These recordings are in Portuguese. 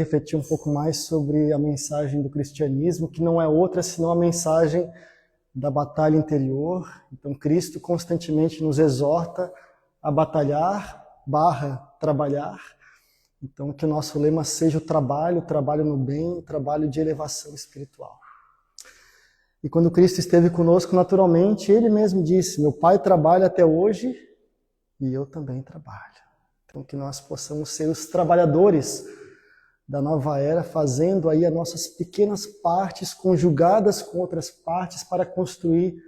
refletir um pouco mais sobre a mensagem do cristianismo, que não é outra senão a mensagem da batalha interior. Então, Cristo constantemente nos exorta a batalhar, trabalhar. Então, que o nosso lema seja o trabalho no bem, o trabalho de elevação espiritual. E quando Cristo esteve conosco, naturalmente, Ele mesmo disse: meu Pai trabalha até hoje e eu também trabalho. Então, que nós possamos ser os trabalhadores da nova era, fazendo aí as nossas pequenas partes, conjugadas com outras partes, para construir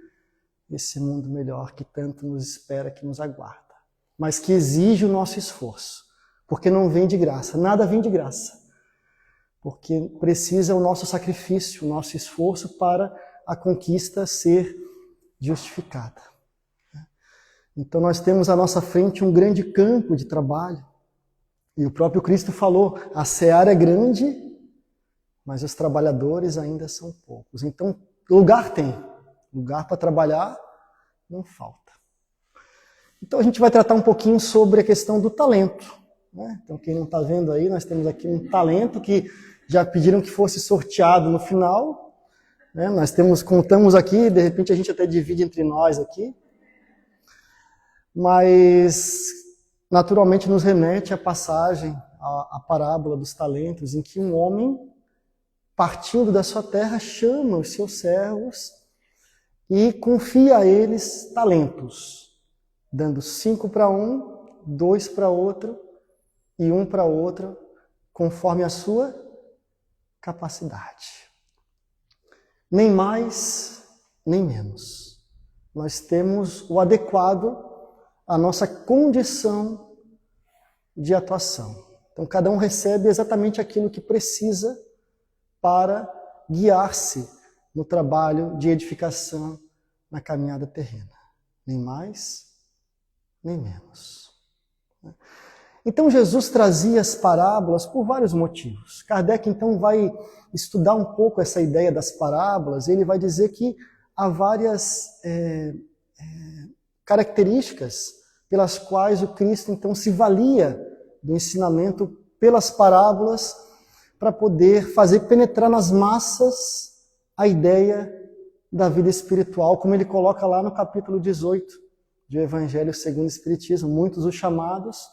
esse mundo melhor que tanto nos espera, que nos aguarda. Mas que exige o nosso esforço, porque não vem de graça, nada vem de graça. Porque precisa o nosso sacrifício, o nosso esforço para a conquista ser justificada. Então nós temos à nossa frente um grande campo de trabalho. E o próprio Cristo falou: a seara é grande, mas os trabalhadores ainda são poucos. Então, lugar tem. Lugar para trabalhar não falta. Então a gente vai tratar um pouquinho sobre a questão do talento. Né? Então quem não está vendo aí, nós temos aqui um talento que já pediram que fosse sorteado no final. Né? Nós contamos aqui, de repente a gente até divide entre nós aqui. Mas naturalmente nos remete à passagem, à parábola dos talentos, em que um homem, partindo da sua terra, chama os seus servos e confia a eles talentos, dando 5 para um, 2 para outro e 1 para outro, conforme a sua capacidade. Nem mais, nem menos. Nós temos o adequado à nossa condição de atuação. Então, cada um recebe exatamente aquilo que precisa para guiar-se no trabalho de edificação na caminhada terrena. Nem mais, nem menos. Então, Jesus trazia as parábolas por vários motivos. Kardec, então, vai estudar um pouco essa ideia das parábolas. Ele vai dizer que há várias características pelas quais o Cristo, então, se valia do ensinamento pelas parábolas para poder fazer penetrar nas massas a ideia da vida espiritual, como ele coloca lá no capítulo 18 do Evangelho segundo o Espiritismo: muitos os chamados,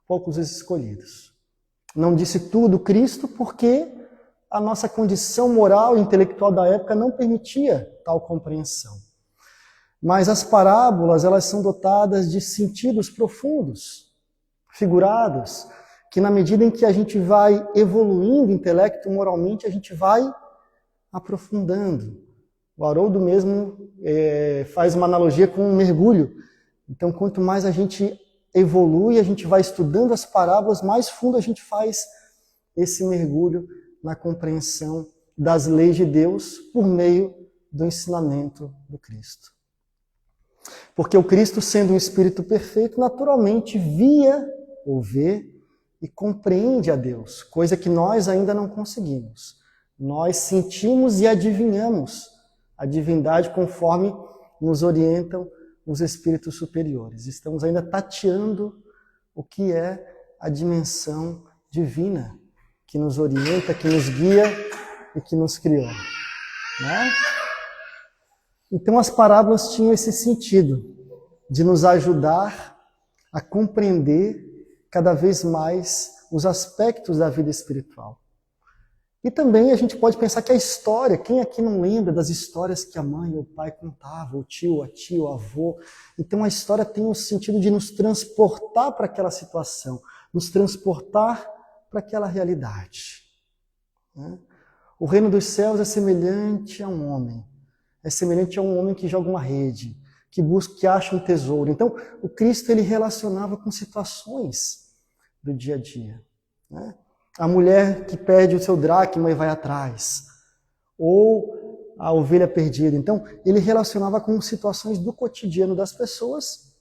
poucos os escolhidos. Não disse tudo Cristo porque a nossa condição moral e intelectual da época não permitia tal compreensão. Mas as parábolas, elas são dotadas de sentidos profundos, figurados, que na medida em que a gente vai evoluindo intelecto moralmente, a gente vai aprofundando. O Haroldo mesmo faz uma analogia com um mergulho. Então, quanto mais a gente evolui, a gente vai estudando as parábolas, mais fundo a gente faz esse mergulho na compreensão das leis de Deus por meio do ensinamento do Cristo. Porque o Cristo, sendo um Espírito perfeito, naturalmente via ou vê e compreende a Deus, coisa que nós ainda não conseguimos. Nós sentimos e adivinhamos a divindade conforme nos orientam os espíritos superiores. Estamos ainda tateando o que é a dimensão divina que nos orienta, que nos guia e que nos criou. Né? Então as parábolas tinham esse sentido de nos ajudar a compreender cada vez mais os aspectos da vida espiritual. E também a gente pode pensar que a história, quem aqui não lembra das histórias que a mãe ou o pai contavam, o tio, a tia, o avô? Então a história tem o sentido de nos transportar para aquela situação, nos transportar para aquela realidade. Né? O reino dos céus é semelhante a um homem. É semelhante a um homem que joga uma rede, que busca, que acha um tesouro. Então, o Cristo, ele relacionava com situações do dia a dia. Né? A mulher que perde o seu dracma e vai atrás. Ou a ovelha perdida. Então, ele relacionava com situações do cotidiano das pessoas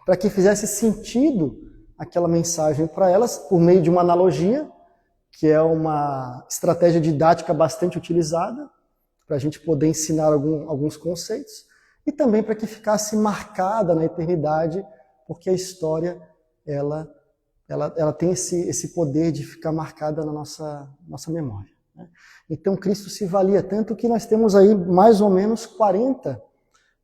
para que fizesse sentido aquela mensagem para elas por meio de uma analogia, que é uma estratégia didática bastante utilizada para a gente poder ensinar alguns conceitos, e também para que ficasse marcada na eternidade, porque a história, ela ela tem esse poder de ficar marcada na nossa memória, né? Então Cristo se valia, tanto que nós temos aí mais ou menos 40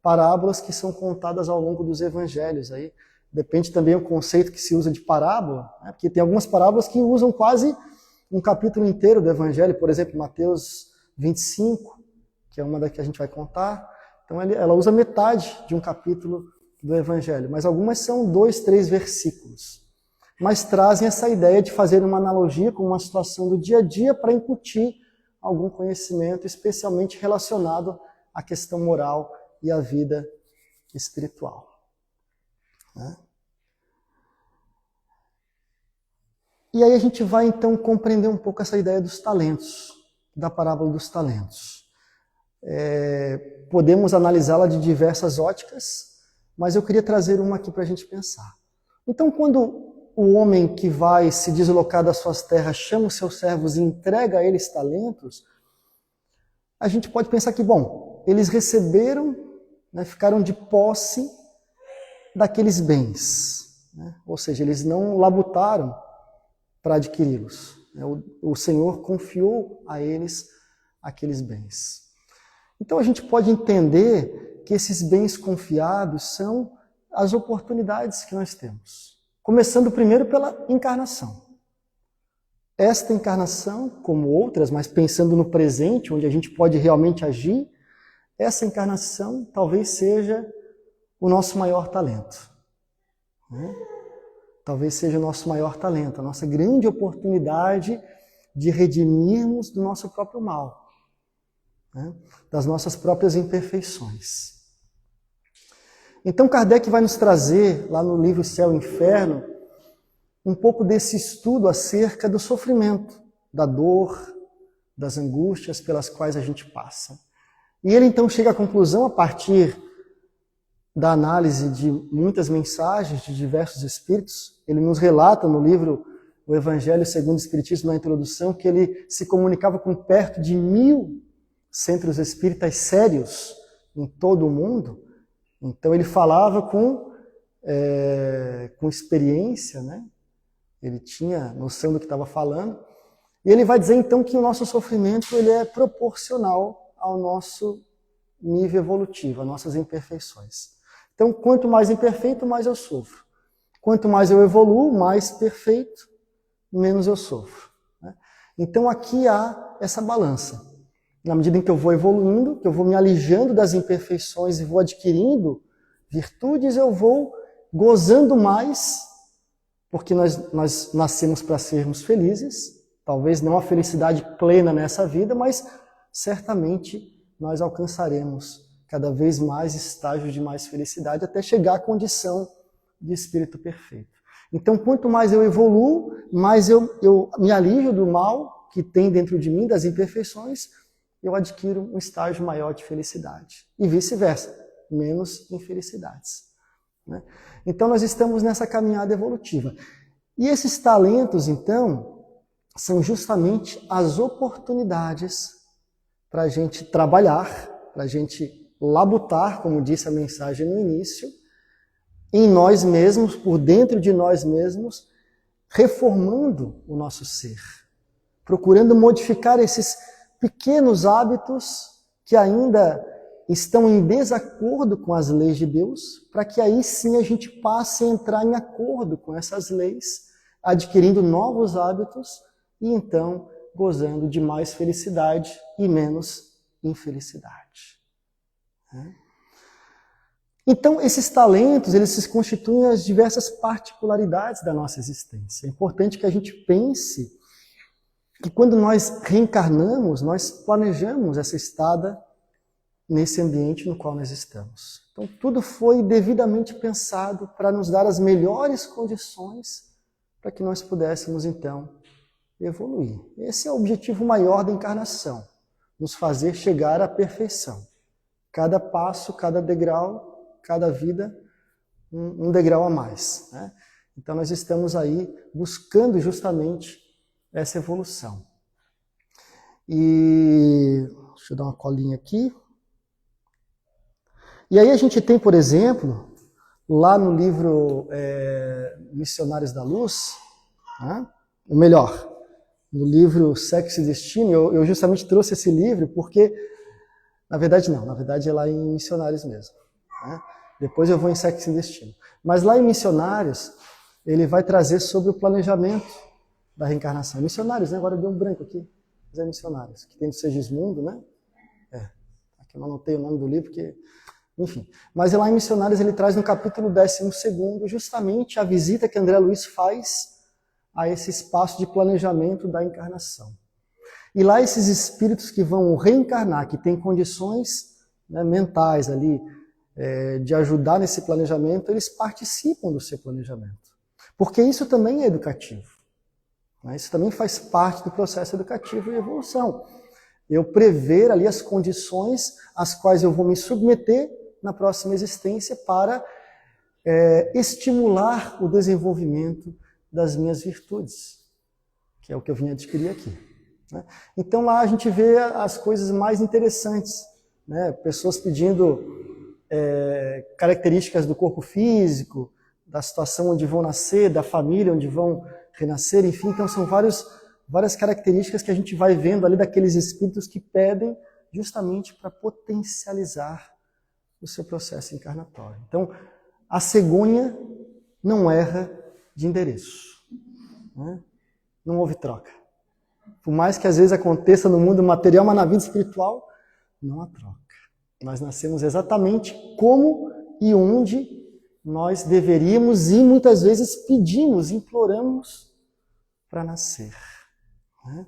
parábolas que são contadas ao longo dos evangelhos. Aí depende também do conceito que se usa de parábola, né? Porque tem algumas parábolas que usam quase um capítulo inteiro do evangelho, por exemplo, Mateus 25, que é uma da que a gente vai contar. Então ela usa metade de um capítulo do evangelho, mas algumas são 2, 3 versículos. Mas trazem essa ideia de fazer uma analogia com uma situação do dia a dia para incutir algum conhecimento, especialmente relacionado à questão moral e à vida espiritual, né? E aí a gente vai então compreender um pouco essa ideia dos talentos, da parábola dos talentos. Podemos analisá-la de diversas óticas, mas eu queria trazer uma aqui para a gente pensar. Então, quando o homem que vai se deslocar das suas terras chama os seus servos e entrega a eles talentos, a gente pode pensar que, bom, eles receberam, né, ficaram de posse daqueles bens, né? Ou seja, eles não labutaram para adquiri-los, né? O Senhor confiou a eles aqueles bens. Então a gente pode entender que esses bens confiados são as oportunidades que nós temos. Começando primeiro pela encarnação. Esta encarnação, como outras, mas pensando no presente, onde a gente pode realmente agir, essa encarnação talvez seja o nosso maior talento, né? Talvez seja o nosso maior talento, a nossa grande oportunidade de redimirmos do nosso próprio mal, né? Das nossas próprias imperfeições. Então Kardec vai nos trazer, lá no livro Céu e Inferno, um pouco desse estudo acerca do sofrimento, da dor, das angústias pelas quais a gente passa. E ele então chega à conclusão, a partir da análise de muitas mensagens de diversos espíritos, ele nos relata no livro O Evangelho segundo o Espiritismo, na introdução, que ele se comunicava com perto de 1000 centros espíritas sérios em todo o mundo. Então ele falava com experiência, né? Ele tinha noção do que estava falando. E ele vai dizer então que o nosso sofrimento ele é proporcional ao nosso nível evolutivo, às nossas imperfeições. Então, quanto mais imperfeito, mais eu sofro. Quanto mais eu evoluo, mais perfeito, menos eu sofro, né? Então aqui há essa balança. Na medida em que eu vou evoluindo, que eu vou me alijando das imperfeições e vou adquirindo virtudes, eu vou gozando mais, porque nós nascemos para sermos felizes, talvez não a felicidade plena nessa vida, mas certamente nós alcançaremos cada vez mais estágios de mais felicidade, até chegar à condição de espírito perfeito. Então, quanto mais eu evoluo, mais eu me alijo do mal que tem dentro de mim, das imperfeições, eu adquiro um estágio maior de felicidade. E vice-versa, menos infelicidades, né? Então, nós estamos nessa caminhada evolutiva. E esses talentos, então, são justamente as oportunidades para a gente trabalhar, para a gente labutar, como disse a mensagem no início, em nós mesmos, por dentro de nós mesmos, reformando o nosso ser, procurando modificar esses pequenos hábitos que ainda estão em desacordo com as leis de Deus, para que aí sim a gente passe a entrar em acordo com essas leis, adquirindo novos hábitos e então gozando de mais felicidade e menos infelicidade. Então, esses talentos, eles se constituem as diversas particularidades da nossa existência. É importante que a gente pense que quando nós reencarnamos, nós planejamos essa estada nesse ambiente no qual nós estamos. Então, tudo foi devidamente pensado para nos dar as melhores condições para que nós pudéssemos, então, evoluir. Esse é o objetivo maior da encarnação, nos fazer chegar à perfeição. Cada passo, cada degrau, cada vida, um degrau a mais, né? Então nós estamos aí buscando justamente essa evolução. E deixa eu dar uma colinha aqui. E aí a gente tem, por exemplo, lá no livro Missionários da Luz, Né? Ou melhor, no livro Sexo e Destino, eu justamente trouxe esse livro porque, na verdade é lá em Missionários mesmo. Né? Depois eu vou em Sexo e Destino. Mas lá em Missionários, ele vai trazer sobre o planejamento da reencarnação. Missionários, né? Agora deu um branco aqui. Mas é Missionários, que tem do Segismundo, né? Aqui eu não anotei o nome do livro, porque... Enfim. Mas lá em Missionários ele traz no capítulo 12º justamente a visita que André Luiz faz a esse espaço de planejamento da encarnação. E lá esses espíritos que vão reencarnar, que têm condições, né, mentais ali, de ajudar nesse planejamento, eles participam do seu planejamento. Porque isso também é educativo. Né? Isso também faz parte do processo educativo e evolução. Eu prever ali as condições às quais eu vou me submeter na próxima existência para estimular o desenvolvimento das minhas virtudes, que é o que eu vim adquirir aqui. Né? Então lá a gente vê as coisas mais interessantes, né? Pessoas pedindo características do corpo físico, da situação onde vão nascer, da família onde vão renascer, enfim, então são várias características que a gente vai vendo ali daqueles espíritos que pedem justamente para potencializar o seu processo encarnatório. Então, a cegonha não erra de endereço. Né? Não houve troca. Por mais que às vezes aconteça no mundo material, mas na vida espiritual, não há troca. Nós nascemos exatamente como e onde nós deveríamos e muitas vezes pedimos, imploramos para nascer. Né?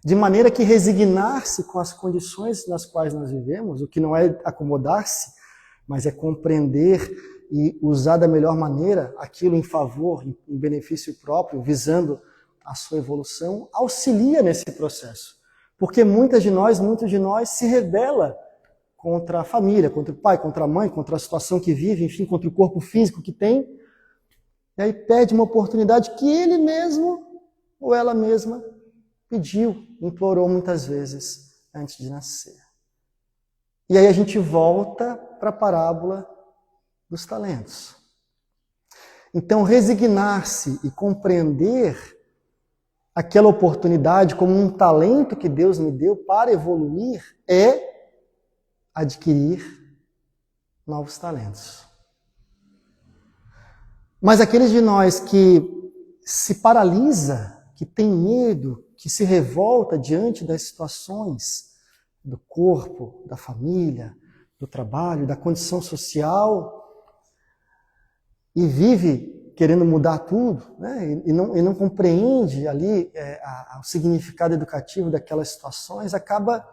De maneira que resignar-se com as condições nas quais nós vivemos, o que não é acomodar-se, mas é compreender e usar da melhor maneira aquilo em favor, em benefício próprio, visando a sua evolução, auxilia nesse processo. Porque muitos de nós se rebela contra a família, contra o pai, contra a mãe, contra a situação que vive, enfim, contra o corpo físico que tem, e aí pede uma oportunidade que ele mesmo ou ela mesma pediu, implorou muitas vezes antes de nascer. E aí a gente volta para a parábola dos talentos. Então, resignar-se e compreender aquela oportunidade como um talento que Deus me deu para evoluir é adquirir novos talentos. Mas aqueles de nós que se paralisa, que tem medo, que se revolta diante das situações do corpo, da família, do trabalho, da condição social, e vive querendo mudar tudo, né? e não compreende ali o significado educativo daquelas situações, acaba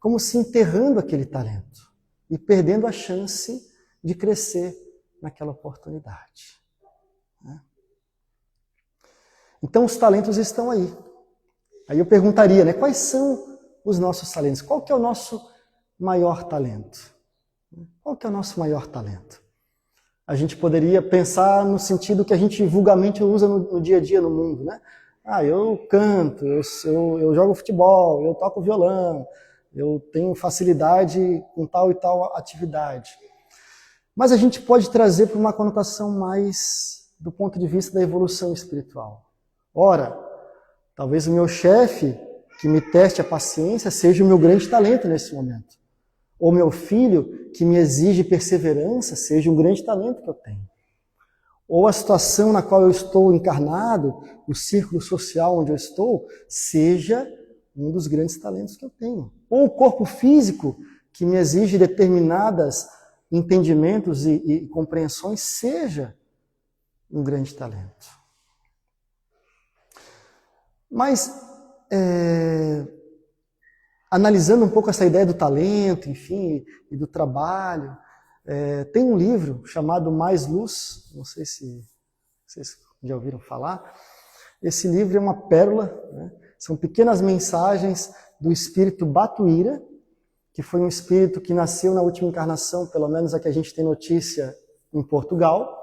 como se enterrando aquele talento e perdendo a chance de crescer naquela oportunidade. Né? Então os talentos estão aí. Aí eu perguntaria, né, quais são os nossos talentos? Qual que é o nosso maior talento? Qual que é o nosso maior talento? A gente poderia pensar no sentido que a gente vulgarmente usa no dia a dia no mundo, né? Eu canto, eu jogo futebol, eu toco violão, eu tenho facilidade com tal e tal atividade. Mas a gente pode trazer para uma conotação mais do ponto de vista da evolução espiritual. Ora, talvez o meu chefe que me teste a paciência seja o meu grande talento nesse momento. Ou meu filho, que me exige perseverança, seja um grande talento que eu tenho. Ou a situação na qual eu estou encarnado, o círculo social onde eu estou, seja um dos grandes talentos que eu tenho. Ou o corpo físico, que me exige determinados entendimentos e compreensões, seja um grande talento. Mas, analisando um pouco essa ideia do talento, enfim, e do trabalho, tem um livro chamado Mais Luz, não sei se vocês já ouviram falar. Esse livro é uma pérola, né? São pequenas mensagens do espírito Batuíra, que foi um espírito que nasceu na última encarnação, pelo menos a que a gente tem notícia, em Portugal,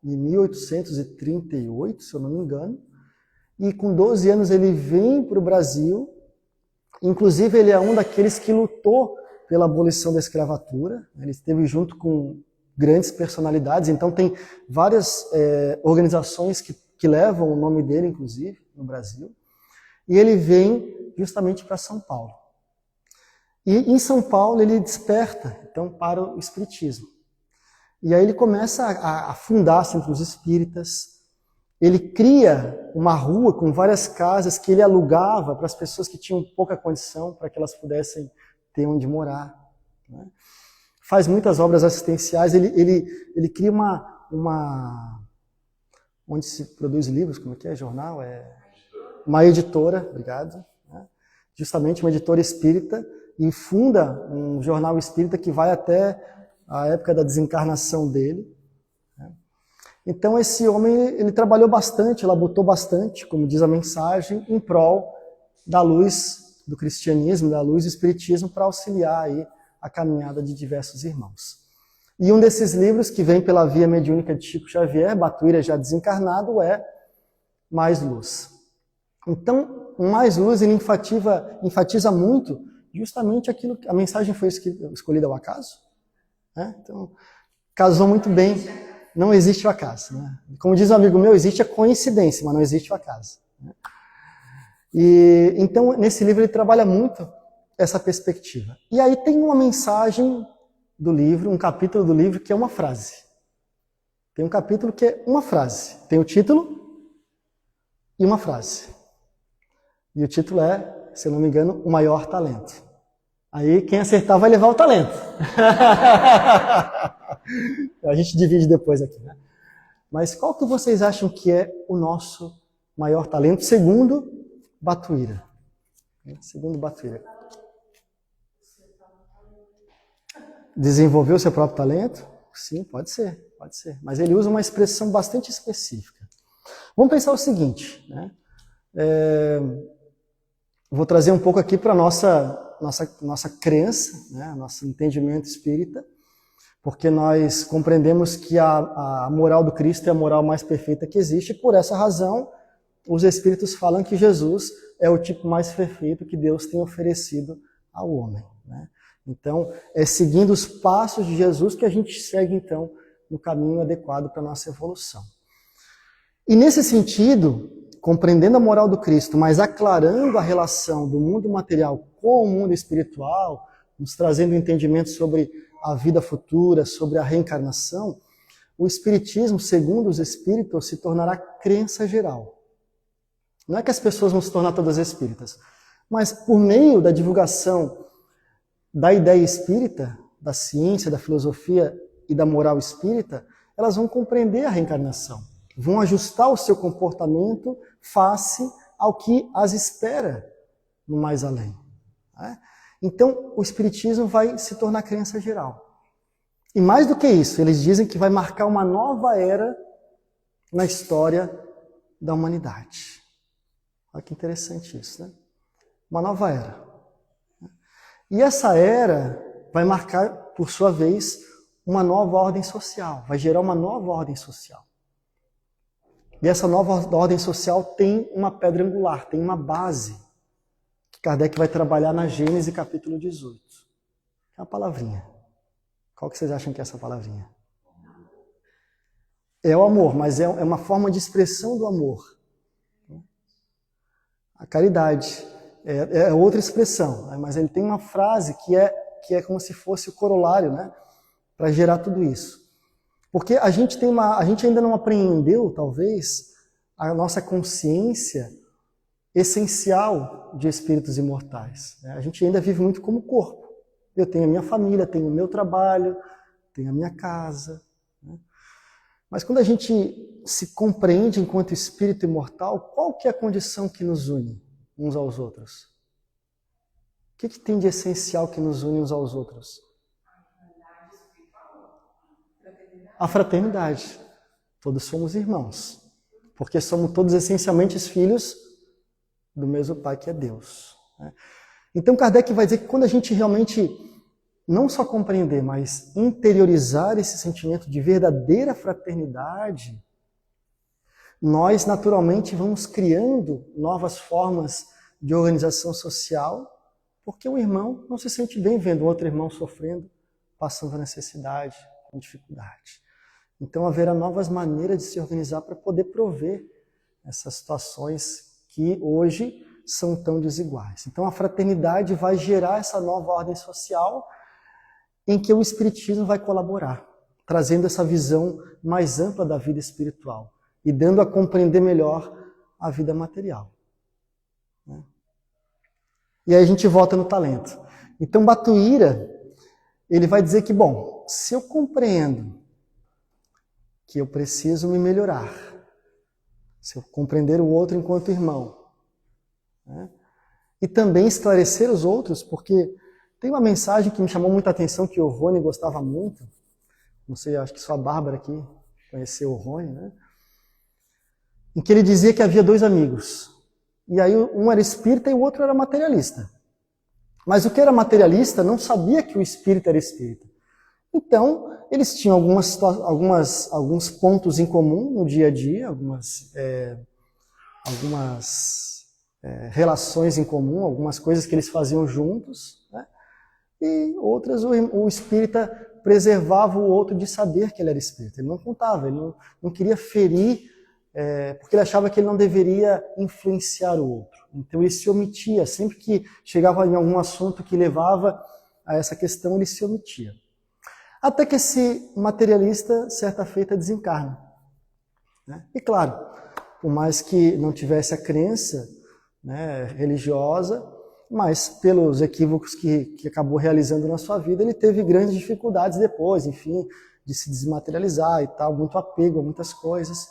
em 1838, se eu não me engano. E com 12 anos ele vem para o Brasil. Inclusive, ele é um daqueles que lutou pela abolição da escravatura. Ele esteve junto com grandes personalidades. Então, tem várias organizações que que levam o nome dele, inclusive, no Brasil. E ele vem justamente para São Paulo. E em São Paulo ele desperta, então, para o espiritismo. E aí ele começa a fundar centros espíritas. Ele cria uma rua com várias casas que ele alugava para as pessoas que tinham pouca condição, para que elas pudessem ter onde morar, né? Faz muitas obras assistenciais. Ele cria onde se produz livros, como é que é? Jornal? Uma editora, obrigado. Né? Justamente uma editora espírita, e funda um jornal espírita que vai até a época da desencarnação dele. Né? Então esse homem, ele trabalhou bastante, labutou bastante, como diz a mensagem, em prol da luz do cristianismo, da luz do espiritismo, para auxiliar aí a caminhada de diversos irmãos. E um desses livros que vem pela via mediúnica de Chico Xavier, Batuíra já desencarnado, é Mais Luz. Então, Mais Luz ele enfatiza muito justamente aquilo que a mensagem foi escolhida ao acaso. Né? Então, casou muito bem. Não existe o acaso. Né? Como diz um amigo meu, existe a coincidência, mas não existe o acaso. Né? E então, nesse livro ele trabalha muito essa perspectiva. E aí tem uma mensagem do livro, um capítulo do livro que é uma frase. Tem um capítulo que é uma frase. Tem o título e uma frase. E o título é, se eu não me engano, O Maior Talento. Aí quem acertar vai levar o talento. A gente divide depois aqui, né? Mas qual que vocês acham que é o nosso maior talento, segundo Batuíra? Segundo Batuíra. Desenvolver o seu próprio talento? Sim, pode ser, pode ser. Mas ele usa uma expressão bastante específica. Vamos pensar o seguinte, né? Vou trazer um pouco aqui para a nossa crença, né? Nosso entendimento espírita, porque nós compreendemos que a moral do Cristo é a moral mais perfeita que existe, e por essa razão os espíritos falam que Jesus é o tipo mais perfeito que Deus tem oferecido ao homem, né? Então, é seguindo os passos de Jesus que a gente segue, então, no caminho adequado para a nossa evolução. E nesse sentido, compreendendo a moral do Cristo, mas aclarando a relação do mundo material com o mundo espiritual, nos trazendo entendimento sobre a vida futura, sobre a reencarnação, o Espiritismo, segundo os espíritos, se tornará crença geral. Não é que as pessoas vão se tornar todas espíritas, mas por meio da divulgação da ideia espírita, da ciência, da filosofia e da moral espírita, elas vão compreender a reencarnação, vão ajustar o seu comportamento face ao que as espera no mais além. Né? Então, o Espiritismo vai se tornar crença geral. E mais do que isso, eles dizem que vai marcar uma nova era na história da humanidade. Olha que interessante isso, né? Uma nova era. E essa era vai marcar, por sua vez, uma nova ordem social, vai gerar uma nova ordem social. E essa nova ordem social tem uma pedra angular, tem uma base, que Kardec vai trabalhar na Gênesis capítulo 18. É uma palavrinha. Qual que vocês acham que é essa palavrinha? É o amor, mas é uma forma de expressão do amor. A caridade é outra expressão, né? Mas ele tem uma frase que é como se fosse o corolário, né? Para gerar tudo isso. Porque a gente ainda não apreendeu, talvez, a nossa consciência essencial de espíritos imortais. Né? A gente ainda vive muito como corpo. Eu tenho a minha família, tenho o meu trabalho, tenho a minha casa. Né? Mas quando a gente se compreende enquanto espírito imortal, qual que é a condição que nos une uns aos outros? O que tem de essencial que nos une uns aos outros? A fraternidade. Todos somos irmãos. Porque somos todos essencialmente filhos do mesmo Pai que é Deus. Então Kardec vai dizer que quando a gente realmente não só compreender, mas interiorizar esse sentimento de verdadeira fraternidade, nós naturalmente vamos criando novas formas de organização social, porque o irmão não se sente bem vendo outro irmão sofrendo, passando necessidade, com dificuldade. Então haverá novas maneiras de se organizar para poder prover essas situações que hoje são tão desiguais. Então a fraternidade vai gerar essa nova ordem social em que o Espiritismo vai colaborar, trazendo essa visão mais ampla da vida espiritual e dando a compreender melhor a vida material. E aí a gente volta no talento. Então Batuíra, ele vai dizer que, bom, se eu compreendo que eu preciso me melhorar, se eu compreender o outro enquanto irmão, né, e também esclarecer os outros, porque tem uma mensagem que me chamou muita atenção, que o Rony gostava muito, não sei, acho que só a Bárbara aqui conheceu o Rony, né, em que ele dizia que havia dois amigos, e aí um era espírita e o outro era materialista. Mas o que era materialista não sabia que o espírita era espírita. Então, eles tinham alguns pontos em comum no dia a dia, algumas relações em comum, algumas coisas que eles faziam juntos, né? E outras o espírita preservava o outro de saber que ele era espírita. Ele não contava, ele não queria ferir, porque ele achava que ele não deveria influenciar o outro. Então ele se omitia, sempre que chegava em algum assunto que levava a essa questão, ele se omitia. Até que esse materialista, certa feita, desencarna. Né? E claro, por mais que não tivesse a crença, né, religiosa, mas pelos equívocos que acabou realizando na sua vida, ele teve grandes dificuldades depois, enfim, de se desmaterializar e tal, muito apego a muitas coisas.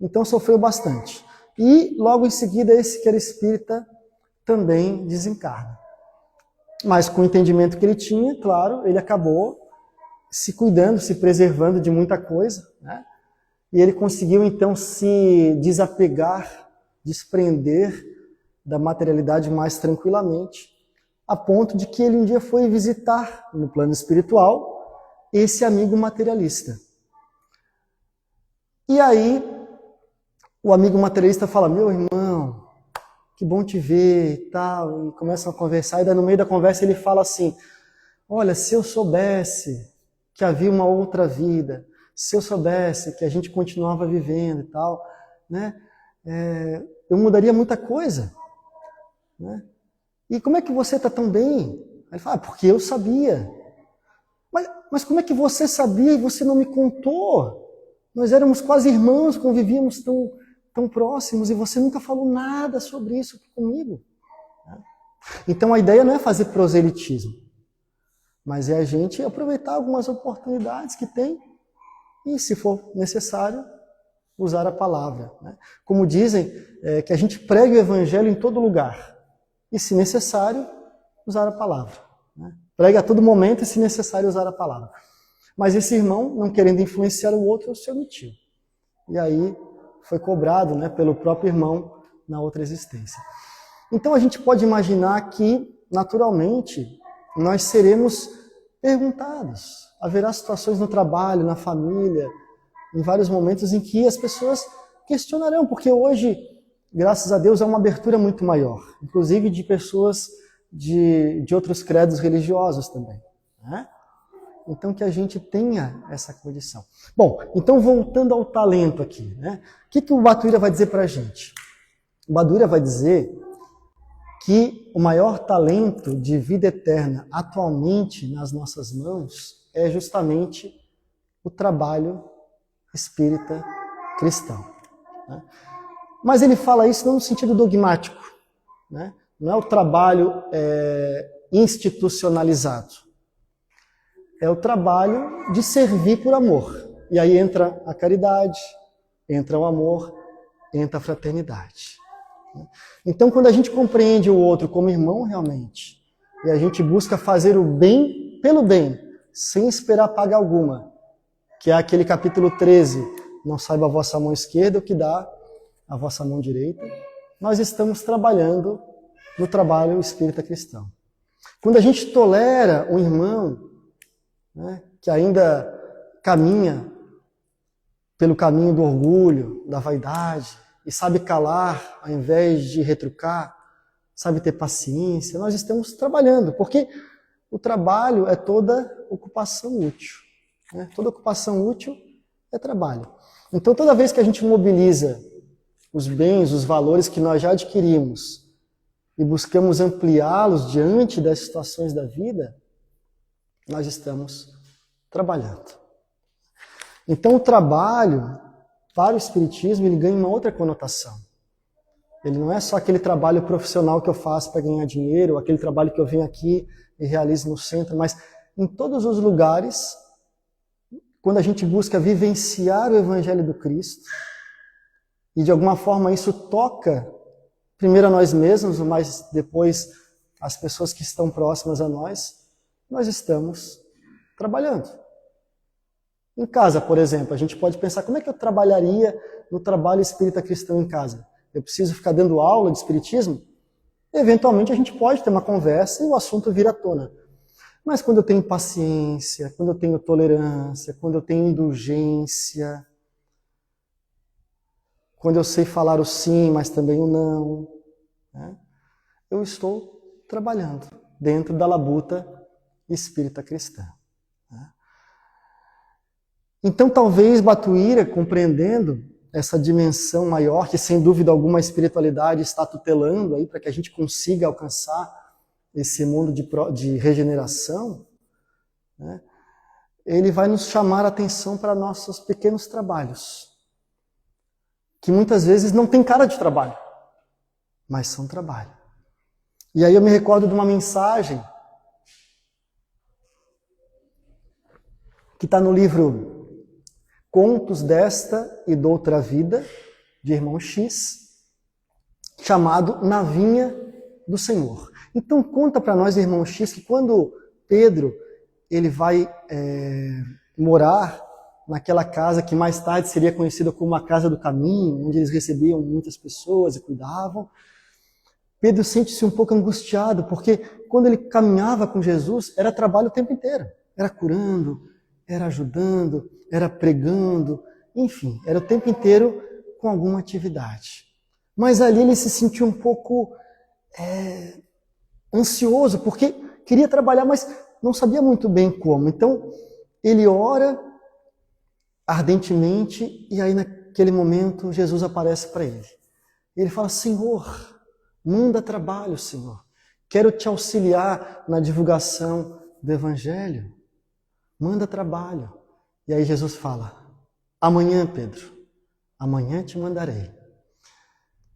Então sofreu bastante. E logo em seguida esse que era espírita também desencarna. Mas com o entendimento que ele tinha, claro, ele acabou se cuidando, se preservando de muita coisa, né? E ele conseguiu então se desapegar, desprender da materialidade mais tranquilamente, a ponto de que ele um dia foi visitar no plano espiritual esse amigo materialista. E aí o amigo materialista fala: meu irmão, que bom te ver e tal, e começam a conversar, e daí no meio da conversa ele fala assim: olha, se eu soubesse que havia uma outra vida, se eu soubesse que a gente continuava vivendo e tal, né, eu mudaria muita coisa. Né? E como é que você está tão bem? Ele fala: porque eu sabia. Mas como é que você sabia e você não me contou? Nós éramos quase irmãos, convivíamos tão próximos e você nunca falou nada sobre isso comigo. Então a ideia não é fazer proselitismo, mas é a gente aproveitar algumas oportunidades que tem e, se for necessário, usar a palavra. Né? Como dizem, que a gente pregue o evangelho em todo lugar e, se necessário, usar a palavra. Né? Pregue a todo momento e, se necessário, usar a palavra. Mas esse irmão, não querendo influenciar o outro, se omitiu. E aí foi cobrado, né, pelo próprio irmão na outra existência. Então a gente pode imaginar que, naturalmente, nós seremos perguntados. Haverá situações no trabalho, na família, em vários momentos em que as pessoas questionarão, porque hoje, graças a Deus, há uma abertura muito maior, inclusive de pessoas de outros credos religiosos também. Né? Então que a gente tenha essa condição. Bom, então voltando ao talento aqui, né? O que o Batuíra vai dizer para a gente? O Batuíra vai dizer que o maior talento de vida eterna atualmente nas nossas mãos é justamente o trabalho espírita cristão. Né? Mas ele fala isso não no sentido dogmático, né? Não é o trabalho institucionalizado. É o trabalho de servir por amor. E aí entra a caridade, entra o amor, entra a fraternidade. Então, quando a gente compreende o outro como irmão realmente, e a gente busca fazer o bem pelo bem, sem esperar paga alguma, que é aquele capítulo 13, não saiba a vossa mão esquerda o que dá a vossa mão direita, nós estamos trabalhando no trabalho espírita cristão. Quando a gente tolera um irmão, né, que ainda caminha pelo caminho do orgulho, da vaidade, e sabe calar ao invés de retrucar, sabe ter paciência, nós estamos trabalhando, porque o trabalho é toda ocupação útil. Né? Toda ocupação útil é trabalho. Então toda vez que a gente mobiliza os bens, os valores que nós já adquirimos e buscamos ampliá-los diante das situações da vida, nós estamos trabalhando. Então o trabalho, para o Espiritismo, ele ganha uma outra conotação. Ele não é só aquele trabalho profissional que eu faço para ganhar dinheiro, ou aquele trabalho que eu venho aqui e realizo no centro, mas em todos os lugares, quando a gente busca vivenciar o Evangelho do Cristo, e de alguma forma isso toca primeiro a nós mesmos, mas depois as pessoas que estão próximas a nós, nós estamos trabalhando. Em casa, por exemplo, a gente pode pensar, como é que eu trabalharia no trabalho espírita cristão em casa? Eu preciso ficar dando aula de espiritismo? Eventualmente a gente pode ter uma conversa e o assunto vira à tona. Mas quando eu tenho paciência, quando eu tenho tolerância, quando eu tenho indulgência, quando eu sei falar o sim, mas também o não, né? Eu estou trabalhando dentro da labuta espírita cristã. Né? Então talvez Batuíra, compreendendo essa dimensão maior, que sem dúvida alguma a espiritualidade está tutelando aí para que a gente consiga alcançar esse mundo de regeneração, né? Ele vai nos chamar a atenção para nossos pequenos trabalhos, que muitas vezes não tem cara de trabalho, mas são trabalho. E aí eu me recordo de uma mensagem que está no livro Contos desta e d'Outra Vida, de Irmão X, chamado Na Vinha do Senhor. Então conta para nós, Irmão X, que quando Pedro ele vai morar naquela casa que mais tarde seria conhecida como a Casa do Caminho, onde eles recebiam muitas pessoas e cuidavam, Pedro sente-se um pouco angustiado, porque quando ele caminhava com Jesus, era trabalho o tempo inteiro. Era curando, era ajudando, era pregando, enfim, era o tempo inteiro com alguma atividade. Mas ali ele se sentiu um pouco ansioso, porque queria trabalhar, mas não sabia muito bem como. Então, ele ora ardentemente e aí naquele momento Jesus aparece para ele. Ele fala, Senhor, manda trabalho, Senhor. Quero te auxiliar na divulgação do Evangelho. Manda trabalho. E aí Jesus fala, amanhã, Pedro, amanhã te mandarei.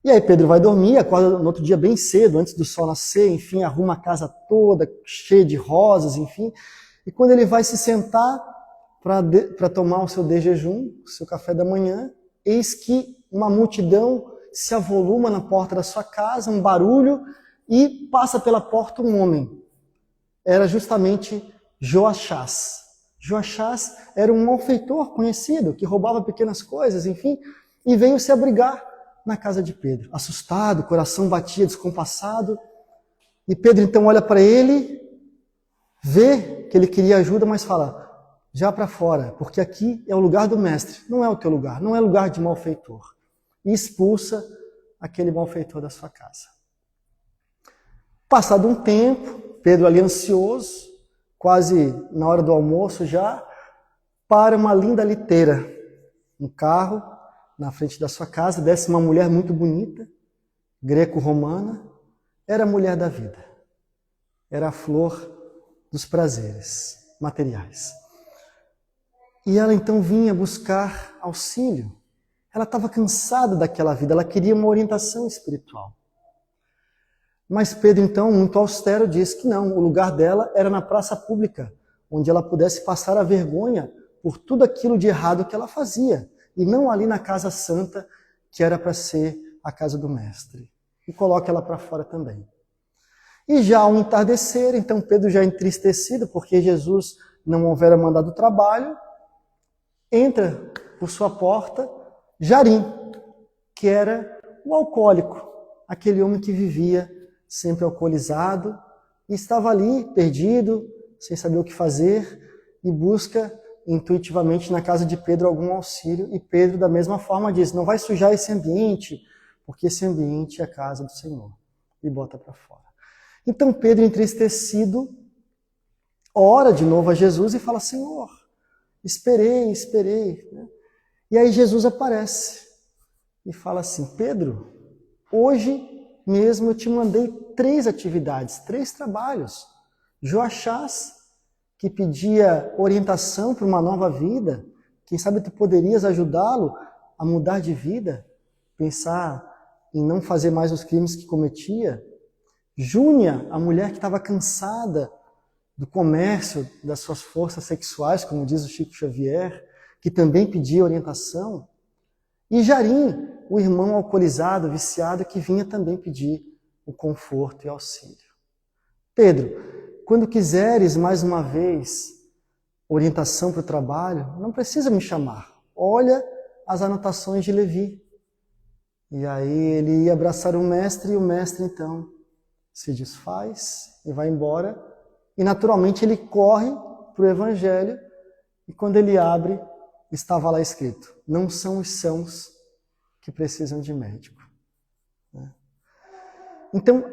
E aí Pedro vai dormir, acorda no outro dia bem cedo, antes do sol nascer, enfim, arruma a casa toda, cheia de rosas, enfim. E quando ele vai se sentar para tomar o seu de jejum, o seu café da manhã, eis que uma multidão se avoluma na porta da sua casa, um barulho, e passa pela porta um homem. Era justamente Joachás. Joachás era um malfeitor conhecido, que roubava pequenas coisas, enfim, e veio se abrigar na casa de Pedro. Assustado, coração batia, descompassado. E Pedro então olha para ele, vê que ele queria ajuda, mas fala, já para fora, porque aqui é o lugar do mestre, não é o teu lugar, não é lugar de malfeitor. E expulsa aquele malfeitor da sua casa. Passado um tempo, Pedro ali ansioso, quase na hora do almoço já, para uma linda liteira, um carro na frente da sua casa, desce uma mulher muito bonita, greco-romana, era a mulher da vida, era a flor dos prazeres materiais. E ela então vinha buscar auxílio. Ela estava cansada daquela vida, ela queria uma orientação espiritual. Mas Pedro, então, muito austero, disse que não, o lugar dela era na praça pública, onde ela pudesse passar a vergonha por tudo aquilo de errado que ela fazia, e não ali na casa santa, que era para ser a casa do mestre. E coloca ela para fora também. E já ao entardecer, então Pedro já entristecido, porque Jesus não houvera mandado trabalho, entra por sua porta Jarim, que era o alcoólico, aquele homem que vivia sempre alcoolizado, e estava ali, perdido, sem saber o que fazer, e busca intuitivamente na casa de Pedro algum auxílio, e Pedro da mesma forma diz, não vai sujar esse ambiente, porque esse ambiente é a casa do Senhor, e bota para fora. Então Pedro, entristecido, ora de novo a Jesus e fala, Senhor, esperei. Né? E aí Jesus aparece. e fala assim: Pedro, hoje mesmo eu te mandei 3 atividades, 3 trabalhos. Joachás, que pedia orientação para uma nova vida, quem sabe tu poderias ajudá-lo a mudar de vida, pensar em não fazer mais os crimes que cometia. Júnia, a mulher que estava cansada do comércio das suas forças sexuais, como diz o Chico Xavier, que também pedia orientação. E Jarim, o irmão alcoolizado, viciado, que vinha também pedir o conforto e auxílio. Pedro, quando quiseres mais uma vez orientação para o trabalho, não precisa me chamar. Olha as anotações de Levi. E aí ele ia abraçar o mestre, e o mestre então se desfaz e vai embora. E naturalmente ele corre para o evangelho, e quando ele abre, estava lá escrito: não são os sãos que precisam de médico. Então,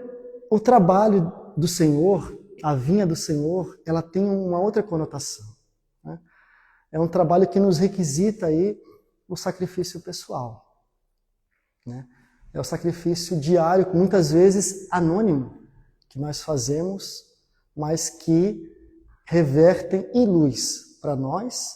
o trabalho do Senhor, a vinha do Senhor, ela tem uma outra conotação. É um trabalho que nos requisita aí o sacrifício pessoal. É o sacrifício diário, muitas vezes anônimo, que nós fazemos, mas que revertem em luz para nós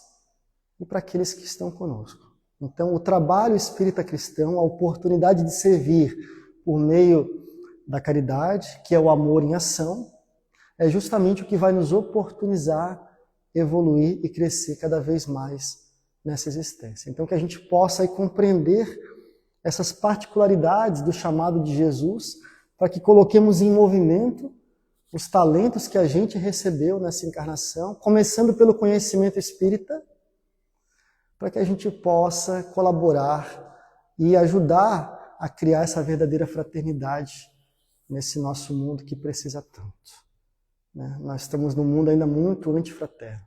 e para aqueles que estão conosco. Então, o trabalho espírita cristão, a oportunidade de servir por meio da caridade, que é o amor em ação, é justamente o que vai nos oportunizar evoluir e crescer cada vez mais nessa existência. Então, que a gente possa aí compreender essas particularidades do chamado de Jesus, para que coloquemos em movimento os talentos que a gente recebeu nessa encarnação, começando pelo conhecimento espírita, para que a gente possa colaborar e ajudar a criar essa verdadeira fraternidade nesse nosso mundo que precisa tanto. Nós estamos num mundo ainda muito antifraterno.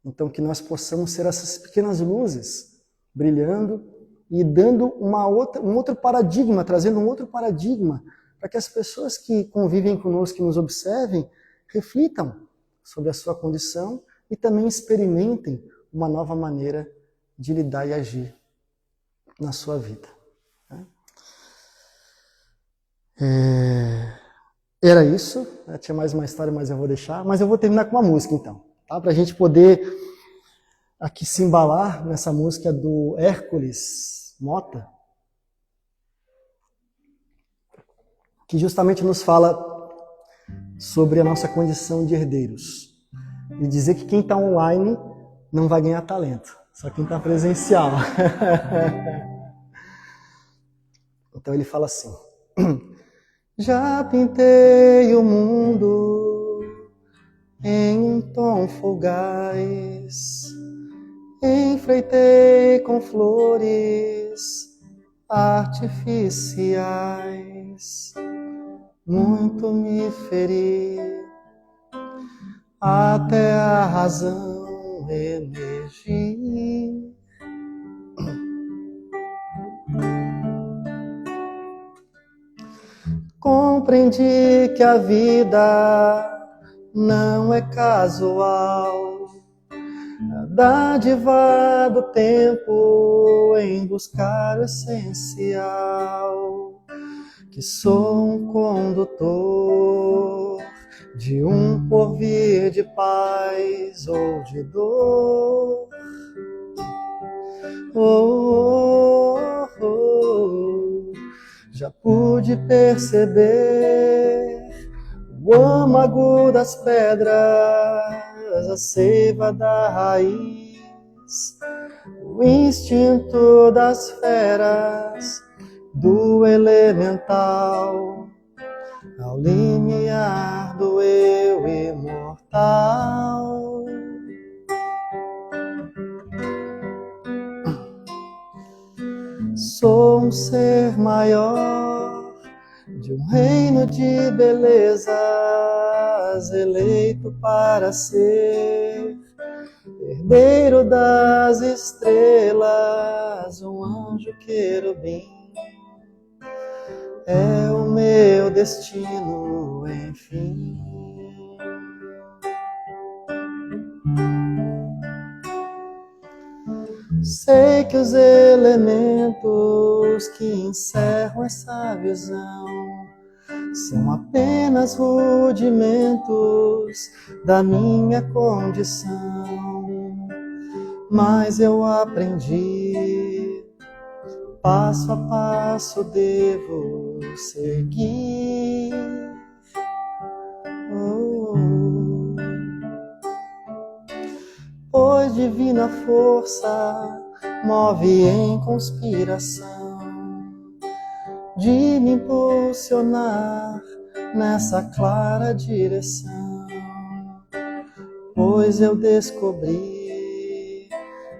Então, que nós possamos ser essas pequenas luzes, brilhando e dando um outro paradigma, trazendo um outro paradigma, para que as pessoas que convivem conosco, que nos observem, reflitam sobre a sua condição e também experimentem uma nova maneira de lidar e agir na sua vida. Era isso, tinha mais uma história, mas eu vou deixar. Mas eu vou terminar com uma música, então, tá? Para a gente poder aqui se embalar nessa música do Hércules Mota, que justamente nos fala sobre a nossa condição de herdeiros. E dizer que quem está online não vai ganhar talento, só quem está presencial. Então ele fala assim: já pintei o mundo em um tom fugaz, enfeitei com flores artificiais, muito me feri, até a razão emergir. Compreendi que a vida não é casual, a dádiva do tempo em buscar o essencial, que sou um condutor de um porvir de paz ou de dor. Oh, oh, oh. Já pude perceber o âmago das pedras, a seiva da raiz, o instinto das feras, do elemental, ao limiar do eu imortal. Sou um ser maior de um reino de belezas, eleito para ser herdeiro das estrelas, um anjo querubim. É o meu destino, enfim. Sei que os elementos que encerram essa visão são apenas rudimentos da minha condição, mas eu aprendi, passo a passo devo seguir. Pois divina força move em conspiração de me impulsionar nessa clara direção. Pois eu descobri,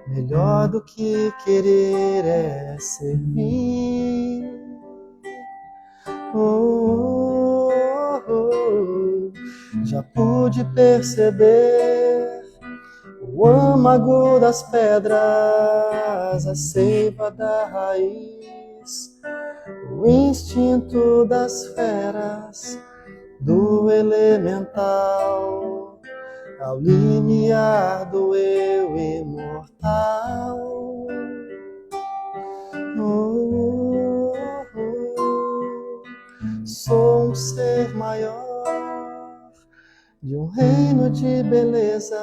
melhor do que querer é servir. Já pude perceber o âmago das pedras, a seiva da raiz, o instinto das feras, do elemental, ao limiar do eu imortal. Sou um ser maior de um reino de belezas,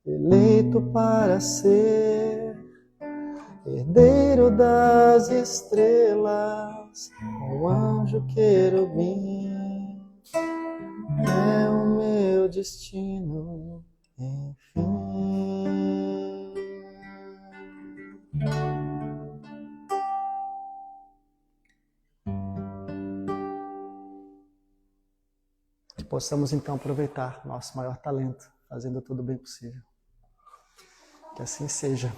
eleito para ser herdeiro das estrelas, um anjo querubim, é o meu destino, enfim. Que possamos então aproveitar nosso maior talento, fazendo tudo o bem possível. Que assim seja.